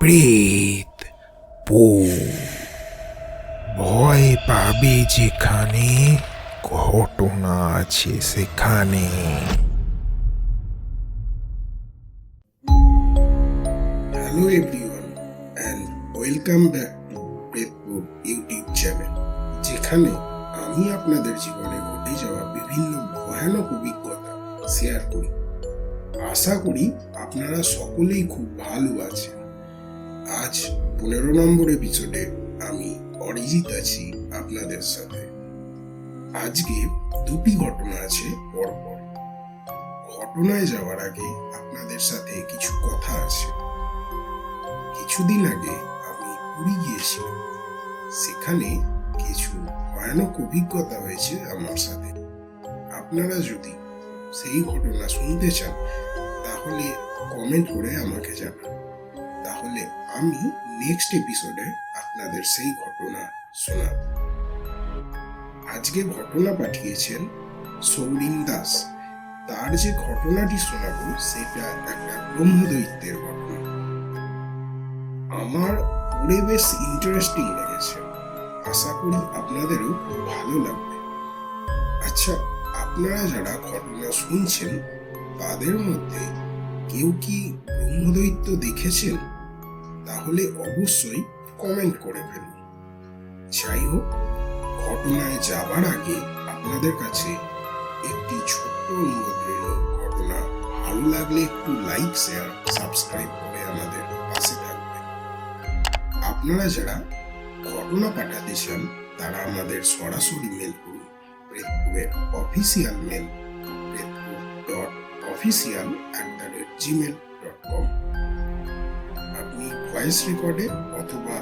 প্রেত পো ভয় পাবে যেখানে ঘটনা আছে সেখানে। Hello everyone and welcome back to Pretpur YouTube channel, যেখানে আমি আপনাদের জীবনে ঘটে যাওয়া বিভিন্ন ভয়ানক অভিজ্ঞতা শেয়ার করি। আশা করি আপনারা সকলেই খুব ভালো আছেন। আজ 15 নম্বর এপিসোডে আমি অরিজিৎ আছি আপনাদের সাথে। আজকে দুটি ঘটনা আছে পরপর। ঘটনায় যাওয়ার আগে আপনাদের সাথে কিছু কথা আছে। কিছুদিন আগে আমি পুরী গিয়েছিলাম। সেখানে কিছু ভয়ানক অভিজ্ঞতা হয়েছে আমার সাথে। আপনারা যদি সেই ঘটনা শুনতে চান তাহলে কমেন্ট করে আমাকে জানান, তাহলে আমি নেক্সট এপিসোডে আপনাদের সেই ঘটনা শোনাব। আজকে ঘটনা পাঠিয়েছেন সৌরিন দাস। তার যে ঘটনাটি শোনাবো সেটা একটা ব্রহ্মদৈত্যের ঘটনা। আমার পড়ে বেশ ইন্টারেস্টিং লেগেছে। আশা করি আপনাদেরও খুব ভালো লাগবে। আচ্ছা, আপনারা যারা ঘটনা শুনছেন তাদের মধ্যে কেউ কি ব্রহ্মদৈত্য দেখেছেন? তাহলে অবশ্যই কমেন্ট করে ফেলুন। যাই হোক, ঘটনায় যাবার আগে আপনাদের কাছে একটি ছোট্ট অনুরোধ রইল। ঘটনা ভালো লাগলে একটু লাইক, শেয়ার, সাবস্ক্রাইব করে আমাদের পাশে থাকবেন। আপনারা যারা ঘটনা পাঠাতে চান তারা আমাদের সরাসরি মেল করুন। প্রেতপুরের অফিসিয়াল মেল pretpur.official@gmail.com। আপনি ভয়েস রেকর্ডে অথবা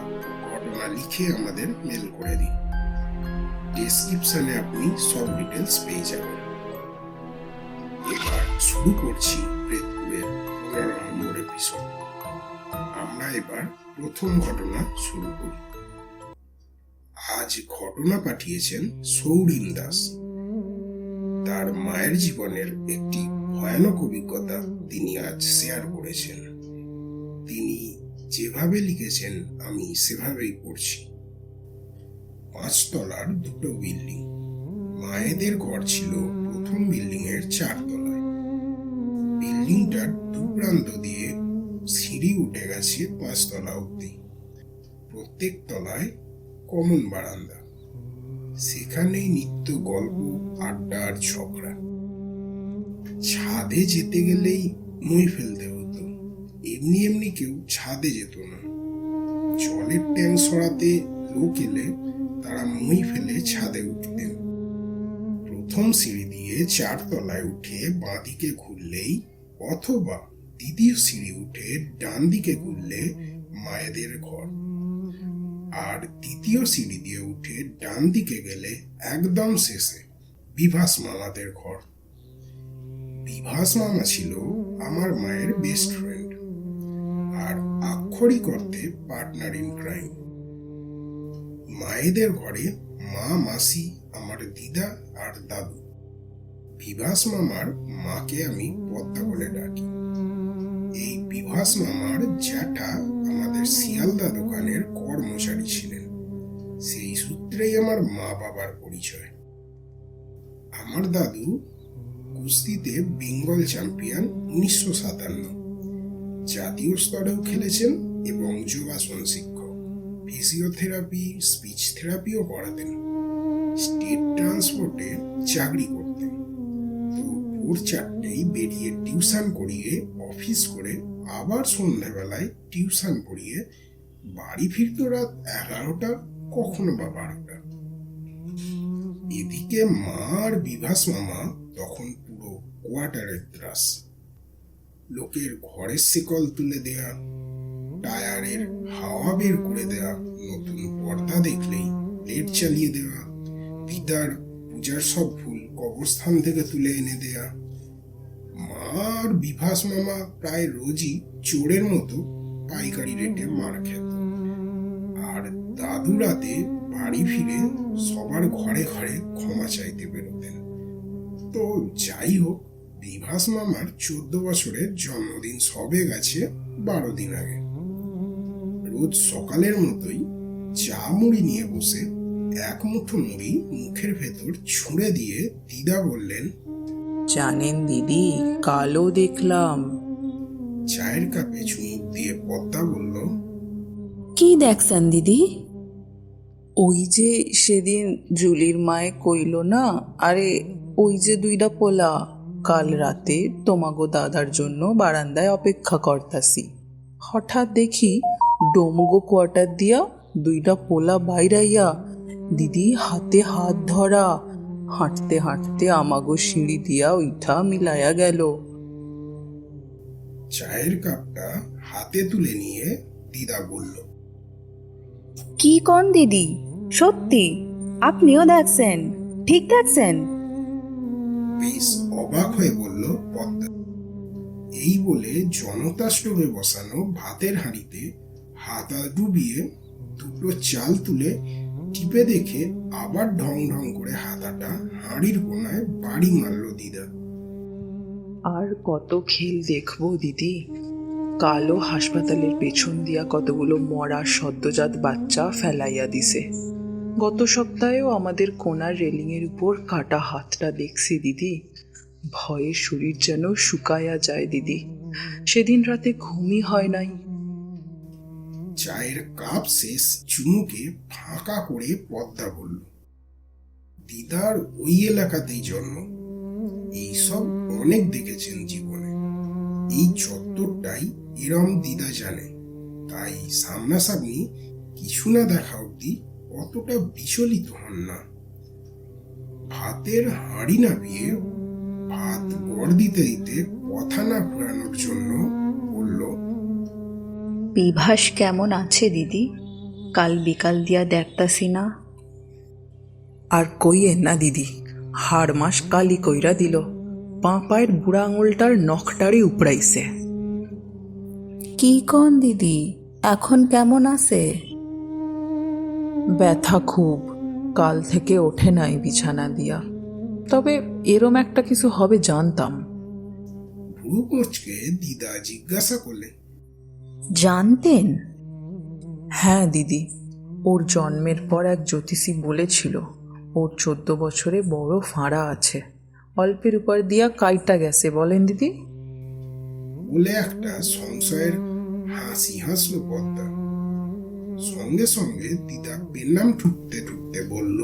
ঘটনা লিখে আমাদের মেল করে দিন। ডেসক্রিপশনে আপনি সব ডিটেলস পেয়ে যাবেন। এবার শুরু করছি প্রেতপুরের 15 নম্বর এপিসোড। আমরা এবার প্রথম ঘটনা শুরু করি। আজ ঘটনা পাঠিয়েছেন সৌরিন দাস। তার মায়ের জীবনের একটি ভয়ানক অভিজ্ঞতা তিনি আজ শেয়ার করেছেন। তিনি যেভাবে লিখেছেন আমি সেভাবেই পড়ছি। 5 তলার দুটো বিল্ডিং। মায়েদের ঘর ছিল প্রথম বিল্ডিং এর 4 তলায়। বিল্ডিংটার দুপ্রান্ত দিয়ে সিঁড়ি উঠে গেছে 5 তলা অব্দি। প্রত্যেক তলায় কমন বারান্দা। সেখানেই নিত্য গল্প, আড্ডা আর ঝগড়া। ছাদে যেতে গেলেই মই ফেলতে হতো। এমনি এমনি কেউ ছাদে যেত না। জলের ট্যাঙ্ক সরাতে লোক এলে তারা মই ফেলে ছাদে উঠতেন। প্রথম সিঁড়ি দিয়ে 4 তলায় উঠে বাঁদিকে ঘুরলেই অথবা দ্বিতীয় সিঁড়ি উঠে ডান দিকে ঘুরলে মায়েদের ঘর, আর দ্বিতীয় সিঁড়ি দিয়ে উঠে ডান দিকে গেলে একদম শেষে বিভাস মামাদের ঘর। বিভাস মামা ছিল আমার মায়ের বেস্ট ফ্রেন্ড, আর আক্ষরিক অর্থে পার্টনার ইন ক্রাইম। মায়েদের ঘরে মা, মাসি, আমার দিদা আর দাদু। বিভাস মামার মাকে আমি পদ্মা বলে ডাকি। এই বিভাস মামার জ্যাঠা আমাদের শিয়ালদা দোকানের কর্মচারী ছিলেন। সেই সূত্রেই আমার মা বাবার পরিচয়। আমার দাদু কুস্তিতে বেঙ্গল চ্যাম্পিয়ন 1957। জাতীয় স্তরেও খেলেছেন এবং যোগাসন শিক্ষক, ফিজিওথেরাপি, স্পিচ থেরাপিও করাতেন। স্টেট ট্রান্সপোর্টে চাকরি করতেন। তো ভোর 4টেই বেরিয়ে টিউশন করিয়ে অফিস করে আবার সন্ধ্যাবেলায় টিউশন পড়িয়ে বাড়ি ফিরত রাত 11টা, কখনো বা 12টা। এদিকে মা আর বিভাস মামা তখন পুরো কোয়ার্টারের ত্রাস। লোকের ঘরের শিকল তুলে দেয়া, টায়ারের হাওয়া বের করে দেয়া, নতুন পর্দা দেখলেই লেট চালিয়ে দেওয়া, পিতার পূজার সব ফুল কবরস্থান থেকে তুলে এনে দেয়া। মা আর বিভাস মামা প্রায় রোজই চোরের মতো পাইকারি রেটে মার খেত। আর দাদু রাতে বাড়ি ফিরে সবার ঘরে ঘরে ক্ষমা চাইতে বেরোতেন। তো যাই হোক, বিভাস মামার 14 বছরের জন্মদিন সবে গেছে 12 দিন আগে। রোজ সকালের মতোই চা মুড়ি নিয়ে বসে এক মুঠো মুড়ি মুখের ভেতর ছুঁড়ে দিয়ে দিদা বললেন, জানেন দিদি, কালও দেখলাম। চায়ের কাপে চুমুক দিয়ে পদ্মা বলল, কি দেখছেন দিদি? ওই যে সেদিন জুলির মায়ে কইল না, আরে ওই যে দুইটা পোলা কাল রাতে তোমাগো দাদার জন্য বারান্দায় অপেক্ষা করতাছি, হঠাৎ দেখি ডোমগো কোয়ার্টার দিয়া দুইটা পোলা বাইরাইয়া দিদি হাতে হাত ধরা হাঁটতে হাঁটতে আমাগো সিঁড়ি দিয়া উঠা মিলাইয়া গেল। চায়ের কাপটা হাতে তুলে নিয়ে দিদা বলল, কি কোন দিদি? সত্যি আপনিও দেখছেন? ঠিক দেখছেন? বেশ অবাক হয়ে বলল পদ্মা। এই বলে জনতা স্টোভে বসানো ভাতের হাঁড়িতে হাতা ডুবিয়ে দুটো চাল তুলে টিপে দেখে আবার ঢং ঢং করে হাতাটা হাঁড়ির কোনায় বাড়ি মারল দিদা। আর কত খেল দেখবো দিদি? কালো হাসপাতালের পেছন দিয়া কতগুলো মরা সদ্যজাত বাচ্চা ফেলাইয়া দিছে। গত সপ্তাহেও আমাদের কোনার রেলিংয়ের উপর কাটা হাতটা দেখছি দিদি, ভয়ে শরীর যেন শুকায়া যায় দিদি। সেদিন রাতে ঘুমই হয় নাই। চায়ের কাপ শেষ চুমুকে ফাঁকা করে পদ্মা বলল, দিদার ওই এলাকাতেই জন্ম, এইসব অনেক দেখেছেন জীবনে। এই চত্বরটাই এরম দিদা জানে, তাই সামনাসামনি কিছু না দেখা অব্দি অতটা বিচলিত হন না। ভাতের হাঁড়ি নামিয়ে ভাত গড় দিতে দিতে কথা না ঘোরানোর জন্য বলল, বিভাস কেমন আছে দিদি? কাল বিকাল দিয়া দেখতাছি না। আর কইয়েন না দিদি, হাড় মাস কালি কইরা দিল, পা পায়ের বুড়া আঙুলটার নখটারি উপড়াইছে। কি কোন দিদি? এখন কেমন আছে? ব্যথা খুব, কাল থেকে ওঠে নাই বিছানা দিয়া। তবে এরম একটা কিছু হবে জানতাম। ভ্রু কুঁচকে দিদা জিজ্ঞাসা করলে, জানতেন? হ্যাঁ দিদি, ওর জন্মের পর এক জ্যোতিষী বলেছিল ওর 14 বছরে বড় ফাঁড়া আছে, অল্পের উপর দিয়া কাইটা গেছে। বলেন দিদি? বলে একটা সংশয়ের হাসি হাসলো পদ্মা। সঙ্গে সঙ্গে দিদা পেনাম ঠুকতে ঠুকতে বলল,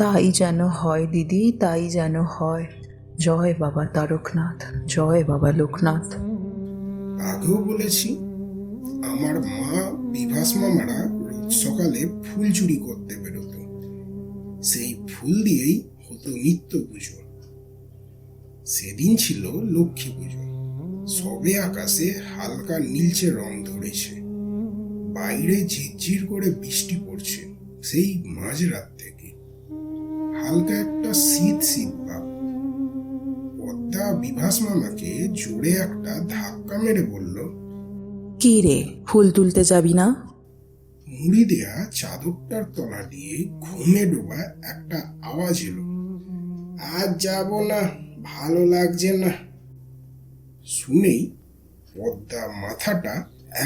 তাই যেন হয় দিদি, তাই যেন হয়। জয় বাবা তারকনাথ, জয় বাবা লোকনাথ। আগেও বলেছি, আমার মা বিভাস মামারা রোজ সকালে ফুল চুরি করতে বেরোতো। সেই ফুল দিয়েই হতো নিত্য পুজো। সেদিন ছিল লক্ষ্মী পুজো। সবে আকাশে হালকা নীলচে রং ধরেছে, বাইরে ঝিরঝির করে বৃষ্টি পড়ছে। সেই মাঝরাত থেকে হালকা একটা শীত শীত ভাব। পদ্মা বিভাস মামাকে জোরে একটা ধাক্কা মেরে বলল, কি রে, ফুল তুলতে যাবি না? মুড়ি দেয়া চাদরটার তলা দিয়ে ঘুমে ডোবা একটা আওয়াজ এলো, আজ যাব না, ভালো লাগছে না। শুনেই পদ্মা মাথাটা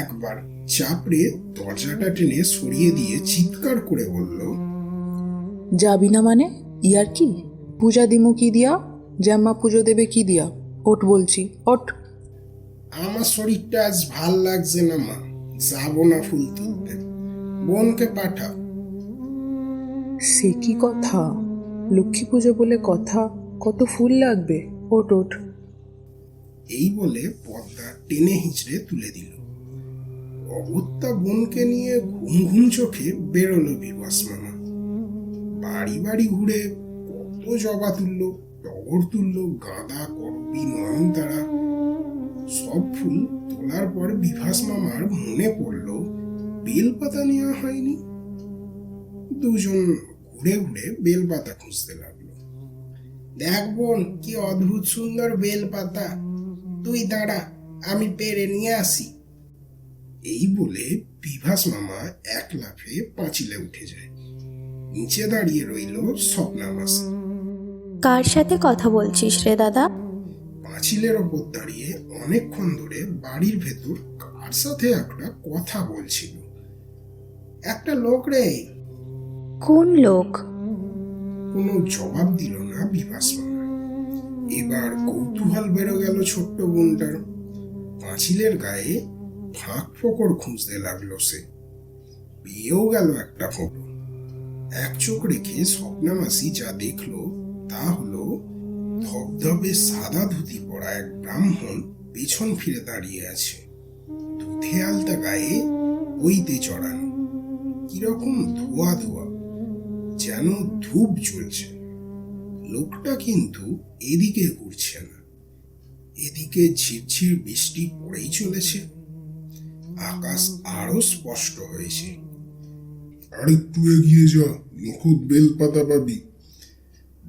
একবার চাপড়ে দরজাটা টেনে সরিয়ে দিয়ে চিৎকার করে বলল, যাবি না মানে? ইয়ার কি? পূজা দিমু কি দিয়া? জ্যাম্মা পুজো দেবে কি দিয়া? ওঠ বলছি, ওঠ। আমার শরীরটা আজ ভাল লাগছে না মা, যাব না ফুল তুলতে, বোনকে পাঠাও। সে কি কথা? লক্ষ্মী পুজো বলে কথা, কত ফুল লাগবে। ওঠ ওঠ। এই বলে পদ্মা টেনে হিঁচড়ে তুলে দিল। অগত্যা বোনকে নিয়ে ঘুম ঘুম চোখে বেরোলো বিভাস মামা। বাড়ি বাড়ি ঘুরে কত জবা তুললো, টগর তুললো, গাঁদা, করবি, নয়নতারা। সব ফুল তোলার পর বিভাস মামার মনে পড়লো বেলপাতা নেওয়া হয়নি। দুজন ঘুরে ঘুরে বেলপাতা খুঁজতে লাগলো। দেখ বোন, কি অদ্ভুত সুন্দর বেলপাতা, তুই দাঁড়া, আমি পেরে নিয়ে আসি। এই বলে বিভাস মামা এক লাফে পাঁচিলে উঠে যায়। নিচে দাঁড়িয়ে রইল স্বপ্না মাসি। কার সাথে কথা বলছিস রে দাদা? পাঁচিলের ওপর দাঁড়িয়ে অনেকক্ষণ ধরে বাড়ির ভেতর কার সাথে একটা কথা বলছিল। একটা লোক রে। কোন লোক? কোনো জবাব দিল না বিভাস মামা। এবার কৌতূহল বেরো গেল ছোট্ট বোনটার। পাঁচিলের গায়ে ফাঁক ফোকর খুঁজতে লাগলো সে। পেয়েও গেল একটা ফোঁকর। এক চোখ রেখে স্বপ্না মাসি যা দেখলো তা হলো ধবধবে সাদা ধুতি পরা এক ব্রাহ্মণ পেছন ফিরে দাঁড়িয়ে আছে। দুধে আলতা গায়ে বইতে চড়ানো, কিরকম ধোয়া ধোয়া, যেন ধূপ জ্বলছে। লোকটা কিন্তু এদিকে ঘুরছে না, এদিকে ঝিরঝির বৃষ্টি পড়েই চলেছে। আকাশ আরো স্পষ্ট হয়েছে। আরেকটু এগিয়ে যা, নিখুঁত বেলপাতা পাবি।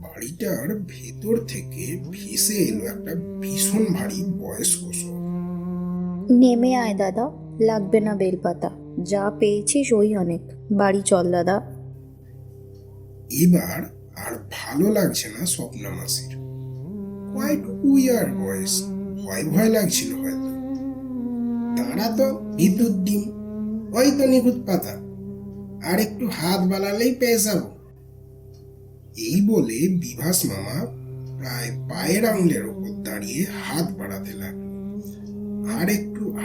বাড়িটার ভেতর থেকে ভেসে এলো একটা ভীষণ ভারী বয়স্ক স্বর। নেমে আয় দাদা, লাগবে না বেলপাতা, যা পেয়েছিস ওই অনেক। বাড়ি চল দাদা। এবার আর ভালো লাগছে না স্বপ্না মাসির। কয়টুকু আর বয়স, ভয় ভয় লাগছিল হয়তো। তারা তো বিদ্যুৎ ডিম, ওই তো নিখুঁত পাতা, আর একটু হাত বাড়ালেই পেয়ে যাব। এই বলে বিভাস মামা প্রায় পায়ের আঙুলের ওপর দাঁড়িয়ে হাত বাড়াতে লাগলো।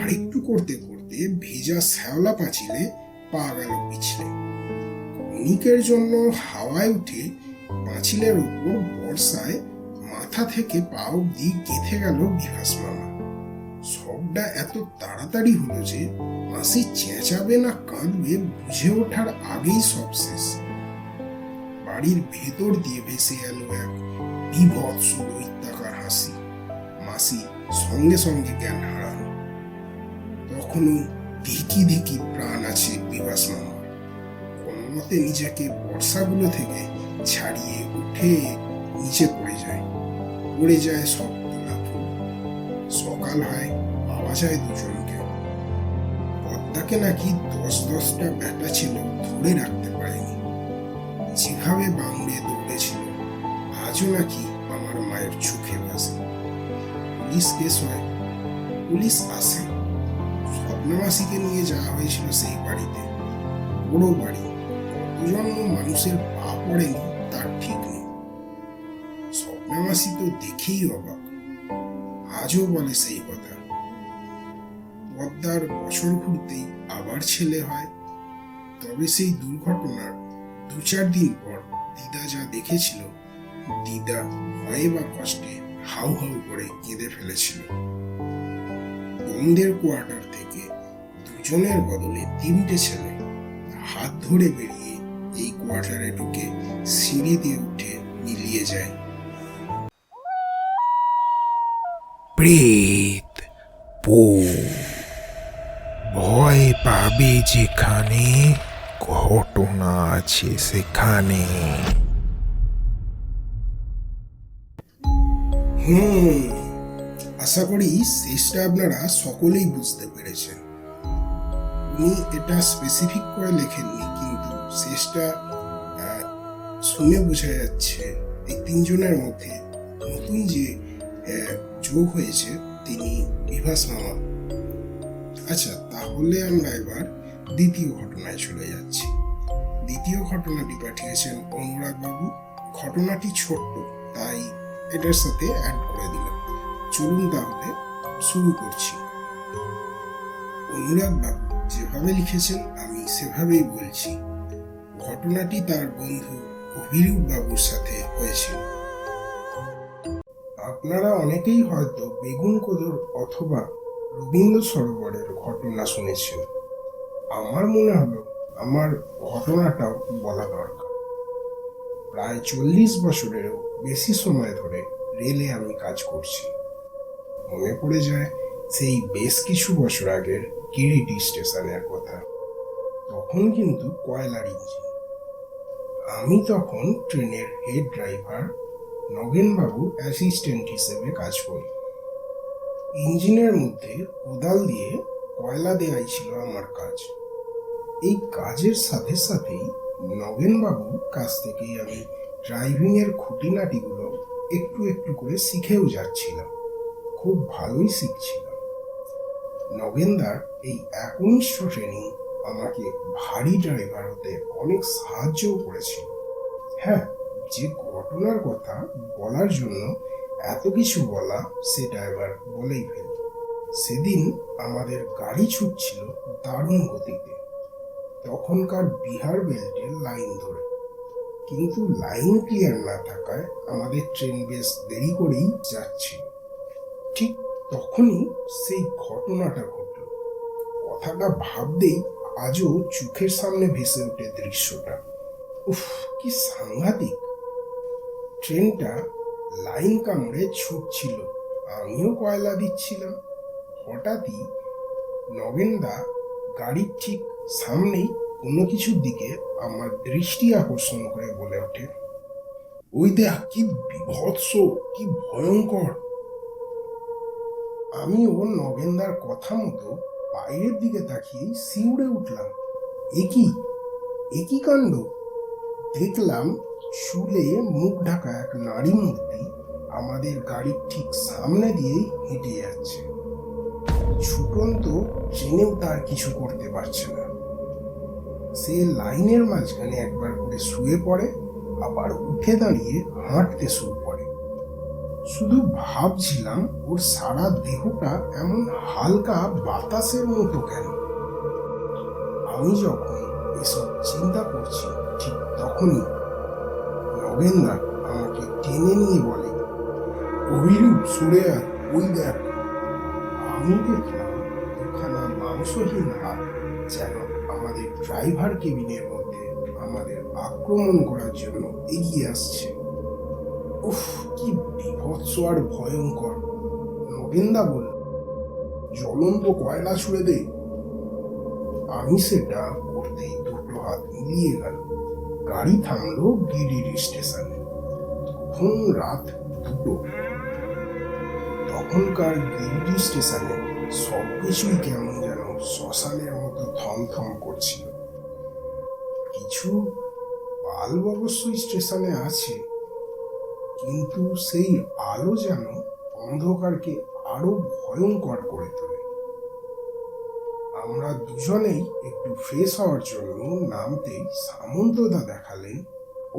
আরেকটু করতে করতে ভেজা শ্যাওলা পাঁচিলে পা গেল পিছলে। ক্ষণিকের জন্য হাওয়ায় উঠে পাঁচিলের ওপর বর্ষায় মাথা থেকে পা অব্দি গেঁথে গেল বিভাস মামা। সবটা এত তাড়াতাড়ি হলো যে মাসি চেঁচাবে না কাঁদবে বুঝে ওঠার আগেই সব শেষ। বাড়ির ভেতর দিয়ে ভেসে এলো এক বিভৎস দৈত্যাকার হাসি। মাসি সঙ্গে সঙ্গে জ্ঞান হারান। তখনও ধিকি ধিকি প্রাণ আছে বিভাস মামা। কোনো মতে নিজেকে বর্ষাগুলো থেকে ছাড়িয়ে উঠে নিচে পড়ে যায় সব তোলা ফুল। সকাল হয়, পাওয়া যায় দুজনকে। পদ্মাকে নাকি 10-10টা ব্যাটা ছিল ধরে রাখতে পারেনি। যেভাবে বাংড়ে দৌড়েছিল আজও নাকি আমার মায়ের চোখে ভাসে। পুলিশ কেস হয়, পুলিশ আসে। স্বপ্নমাসীকে নিয়ে যাওয়া হয়েছিল সেই বাড়িতে। বড় বাড়ি, কতজন মানুষের পা পড়েনি তার ঠিক নেই। স্বপ্নমাসী তো দেখেই অবাক, আজও বলে সেই কথা। পদ্মার বছর ঘুরতেই আবার ছেলে হয়। তবে সেই দুর্ঘটনার 2-4 দিন পর দিদা যা দেখেছিল, দিদা ভয়ে বা কষ্টে হাউ হাউ করে কেঁদে ফেলেছিল। বোনদের কোয়ার্টার থেকে দুজনের বদলে 3টে ছেলে হাত ধরে বেরিয়ে এই কোয়ার্টারে ঢুকে সিঁড়ি দিয়ে উঠে মিলিয়ে যায়। প্রেত, ভয় পাবে যেখানে, ঘটনা আছে সেখানে। আশা করি শেষটা আপনারা সকলেই বুঝতে পেরেছেন। উনি এটা স্পেসিফিক করে লেখেননি, কিন্তু শেষটা শুনে বোঝা যাচ্ছে এই 3 জনের মধ্যে নতুন যে যোগ হয়েছে তিনি বিভাস মামা। আচ্ছা, তাহলে আমরা এবার দ্বিতীয় ঘটনায় চলে যাচ্ছি। দ্বিতীয় ঘটনাটি পাঠিয়েছেন অনুরাগ বাবু। ঘটনাটি ছোট্ট, তাই এটার সাথে অ্যাড করে দিলাম। চলুন তাহলে শুরু করছি। অনুরাগ বাবু যেভাবে লিখেছেন আমি সেভাবেই বলছি। ঘটনাটি তার বন্ধু অভিরূপ বাবুর সাথে হয়েছিল। আপনারা অনেকেই হয়তো বেগুনকোদর অথবা রবীন্দ্র সরোবরের ঘটনা শুনেছেন। আমার মনে হলো আমার ঘটনাটাও বলা দরকার। প্রায় 40 বছরেরও বেশি সময় ধরে রেলে আমি কাজ করছি। মনে পড়ে যায় সেই বেশ কিছু বছর আগের কিরিটি স্টেশনের কথা। তখন কিন্তু কয়লার ইঞ্জিন। আমি তখন ট্রেনের হেড ড্রাইভার, নগেনবাবু অ্যাসিস্ট্যান্ট হিসেবে কাজ করি। ইঞ্জিনের মধ্যে কোদাল দিয়ে কয়লা দেওয়াই ছিল আমার কাজ। এই কাজের সাথে সাথেই নগেনবাবুর কাছ থেকেই আমি ড্রাইভিংয়ের খুঁটিনাটিগুলো একটু একটু করে শিখেও যাচ্ছিলাম। খুব ভালোই শিখছিলাম। নগেনদার এই একনিষ্ঠ ট্রেনিং আমাকে ভারী ড্রাইভার হতে অনেক সাহায্যও করেছিল। হ্যাঁ, যে ঘটনার কথা বলার জন্য এত কিছু বলা, সেটা এবার বলেই ফেলি। সেদিন আমাদের গাড়ি ছুটছিল দারুণ গতিতে, তখনকার বিহার বেল্টের লাইন ধরে। কিন্তু লাইন ক্লিয়ার না থাকায় আমাদের ট্রেন বেশ দেরি করেই যাচ্ছিল। ঠিক তখনই সেই ঘটনাটা ঘটল। কথাটা ভাবতেই আজও চোখের সামনে ভেসে ওঠে দৃশ্যটা। উফ, কি সাংঘাতিক! ট্রেনটা লাইন কামড়ে ছুটছিল, আমিও কয়লা দিচ্ছিলাম। হঠাৎই নগেনদা গাড়ির ঠিক সামনেই কোনো কিছুর দিকে আমার দৃষ্টি আকর্ষণ করে বলে ওঠে, ওই দেখ, কি বিভৎস, কি ভয়ঙ্কর! আমিও নগেনদার কথা মতো বাইরের দিকে তাকিয়ে শিউরে উঠলাম। একই কাণ্ড! দেখলাম চুলে মুখ ঢাকা এক নারী মূর্তি আমাদের গাড়ির ঠিক সামনে দিয়ে হেঁটে যাচ্ছে। ছুটন্ত ট্রেনেও তার কিছু করতে পারছে না। সে লাইনের মাঝখানে একবার করে শুয়ে পড়ে, আবার উঠে দাঁড়িয়ে হাঁটতে শুরু করে। শুধু ভাবছিলাম, ওর সারা দেহটা এমন হালকা বাতাসের মতো কেন? আমি যখন এসব চিন্তা করছি, ঠিক তখনই নগেনদা আমাকে টেনে নিয়ে বলে, অভিরূপ, সরে আয়, ওই দেখ। আমি দেখলাম দুখানা মাংসহীন হাত যেন আমাদের ড্রাইভার কেবিনের মধ্যে আমাদের আক্রমণ করার জন্য এগিয়ে আসছে। উফ, কি বিভৎস আর ভয়ঙ্কর! নগেনদা বলল, জ্বলন্ত কয়লা ছুড়ে দে। আমি সেটা করতেই দুটো হাত মিলিয়ে গেল। গাড়ি থামলো গিরিডি স্টেশনে। তখন রাত 2। তখনকার গিরিডি স্টেশনে সবকিছুই কেমন যেন শ্মশানের মতো থমথম করছিল। কিছু বাল্ব অবশ্যই স্টেশনে আছে, কিন্তু সেই আলো যেন অন্ধকারকে আরো ভয়ঙ্কর করে তোলে। আমরা দুজনেই একটু ফ্রেশ হওয়ার জন্য নামতেই সামন্তদা দেখালেন,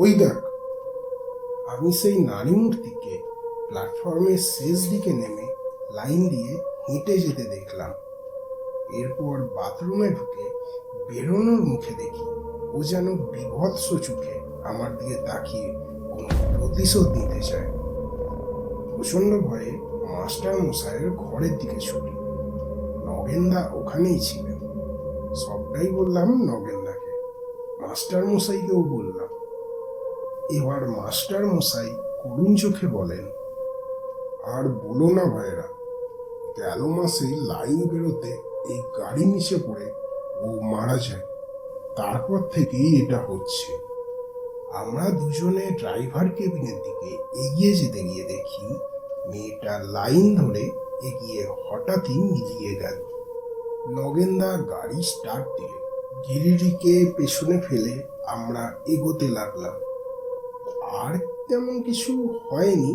ওই দেখ। আমি সেই নারী মূর্তিকে প্ল্যাটফর্মের শেষ দিকে নেমে লাইন দিয়ে হেঁটে যেতে দেখলাম। এরপর বাথরুমে ঢুকে বেরোনোর মুখে দেখি ও যেন বিভৎস চোখে আমার দিকে তাকিয়ে কোনো প্রতিশোধ নিতে চায়। প্রচন্ড ভয়ে মাস্টার মশাইয়ের ঘরের দিকে ছুটি। নগেনদা ওখানেই ছিলেন। সবটাই বললাম নগেনদাকে, মাস্টার মশাইকেও বললাম। এবার মাস্টার মশাই করুণ চোখে বলেন, আর বলো না ভাইরা, গেল মাসে লাইন বেরোতে এই গাড়ি নিচে পড়ে ও মারা যায়। তারপর থেকেই এটা হচ্ছে। আমরা দুজনে ড্রাইভার কেবিনের দিকে এগিয়ে যেতে গিয়ে দেখি মেয়েটা লাইন ধরে এগিয়ে হঠাৎই মিলিয়ে গেল। নগেনদা গাড়ি স্টার্ট দিলে গিরিডিকে পেছনে ফেলে আমরা এগোতে লাগলাম। আর তেমন কিছু হয়নি,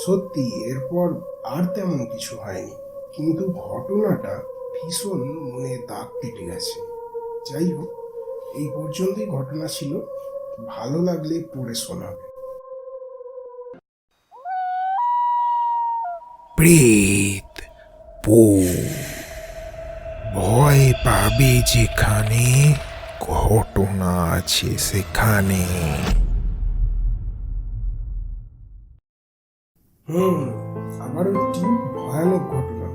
সত্যি এরপর আর তেমন কিছু হয়নি, কিন্তু ঘটনাটা ভীষণ মনে দাগ কেটে গেছে। যাই হোক, এই পর্যন্তই ঘটনা ছিল। ভালো লাগলে পড়ে শোনাবে। প্রেত, ভয় পাবে যেখানে, ঘটনা আছে সেখানে। আবার একটি ভয়ানক ঘটনা।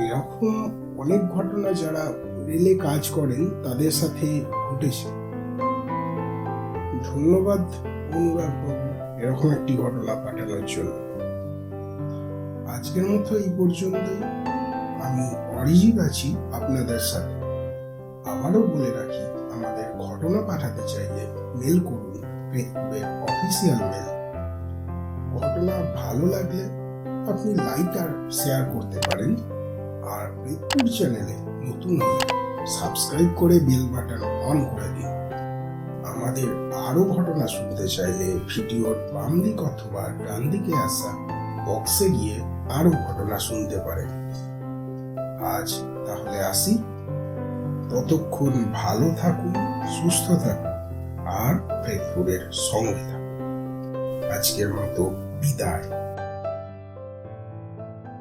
এরকম অনেক ঘটনা যারা রেলে কাজ করেন তাদের সাথে ঘটেছে। ধন্যবাদ অনুরাগ বাবু এরকম একটি ঘটনা পাঠানোর জন্য। আজকের মতো এই পর্যন্তই। আমি অরিজিৎ আছি আপনাদের সাথে। আবারও বলে রাখি, আমাদের ঘটনা পাঠাতে চাইলে মেল করুন প্রেতপুরের অফিসিয়াল মেল। ঘটনা ভালো লাগলে আপনি লাইক আর শেয়ার করতে পারেন। আর প্রেতপুর চ্যানেলে নতুন হলে সাবস্ক্রাইব করে বেল বাটন অন করে দিন। আমাদের আরো ঘটনা শুনতে চাইলে ভিডিওর বাম দিক অথবা ডান দিকে আসা বক্সে গিয়ে আরো ঘটনা শুনতে পারেন। আজ তাহলে আসি। ততক্ষণ ভালো থাকুন, সুস্থ থাকুন আর প্রেতপুরের সঙ্গে থাকুন। আজকের মতো বিদায়।